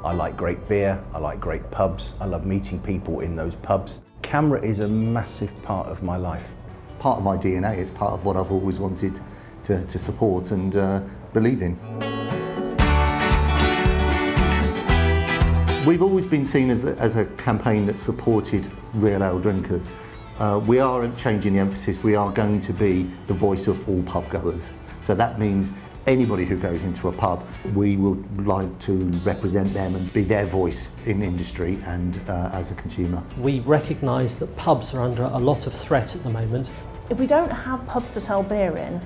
I like great beer, I like great pubs, I love meeting people in those pubs. CAMRA is a massive part of my life. Part of my DNA, it's part of what I've always wanted to support and believe in. We've always been seen as a campaign that supported real ale drinkers. We are changing the emphasis. We are going to be the voice of all pub goers. So that means anybody who goes into a pub, we would like to represent them and be their voice in industry and as a consumer. We recognise that pubs are under a lot of threat at the moment. If we don't have pubs to sell beer in,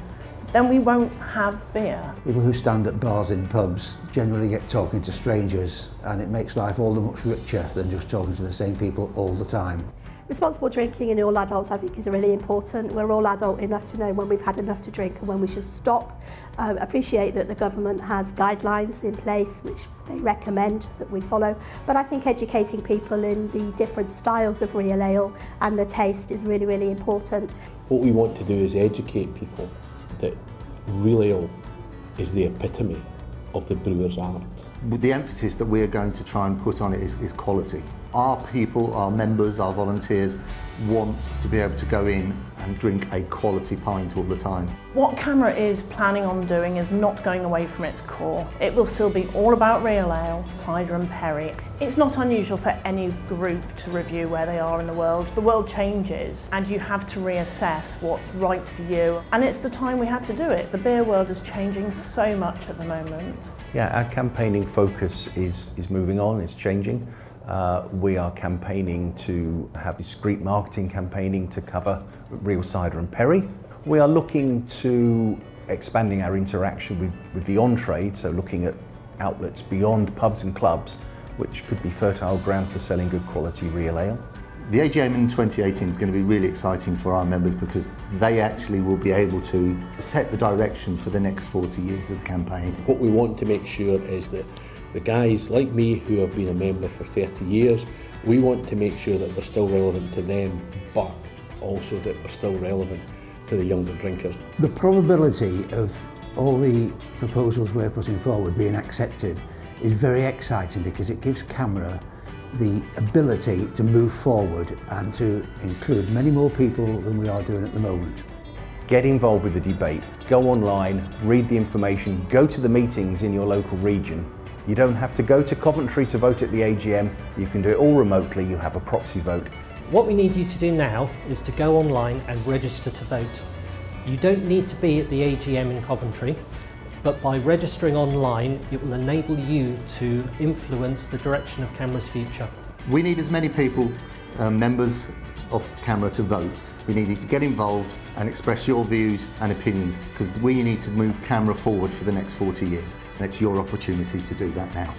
then we won't have beer. People who stand at bars in pubs generally get talking to strangers, and it makes life all the much richer than just talking to the same people all the time. Responsible drinking in all adults, I think, is really important. We're all adult enough to know when we've had enough to drink and when we should stop. Appreciate that the government has guidelines in place which they recommend that we follow, but I think educating people in the different styles of real ale and the taste is really, really important. What we want to do is educate people that real ale is the epitome of the brewer's art. The emphasis that we're going to try and put on it is quality. Our people, our members, our volunteers want to be able to go in and drink a quality pint all the time. What CAMRA is planning on doing is not going away from its core. It will still be all about real ale, cider and perry. It's not unusual for any group to review where they are in the world. The world changes and you have to reassess what's right for you. And it's the time we had to do it. The beer world is changing so much at the moment. Yeah, our campaigning focus is moving on, it's changing. We are campaigning to have discreet marketing campaigning to cover real cider and perry. We are looking to expanding our interaction with the on-trade, so looking at outlets beyond pubs and clubs, which could be fertile ground for selling good quality real ale. The AGM in 2018 is going to be really exciting for our members because they actually will be able to set the direction for the next 40 years of the campaign. What we want to make sure is that the guys like me who have been a member for 30 years, we want to make sure that we're still relevant to them, but also that we're still relevant to the younger drinkers. The probability of all the proposals we're putting forward being accepted is very exciting because it gives CAMRA the ability to move forward and to include many more people than we are doing at the moment. Get involved with the debate, go online, read the information, go to the meetings in your local region. You don't have to go to Coventry to vote at the AGM, you can do it all remotely, you have a proxy vote. What we need you to do now is to go online and register to vote. You don't need to be at the AGM in Coventry, but by registering online, it will enable you to influence the direction of CAMRA's future. We need as many people, members of CAMRA, to vote. We need you to get involved and express your views and opinions because we need to move CAMRA forward for the next 40 years. And it's your opportunity to do that now.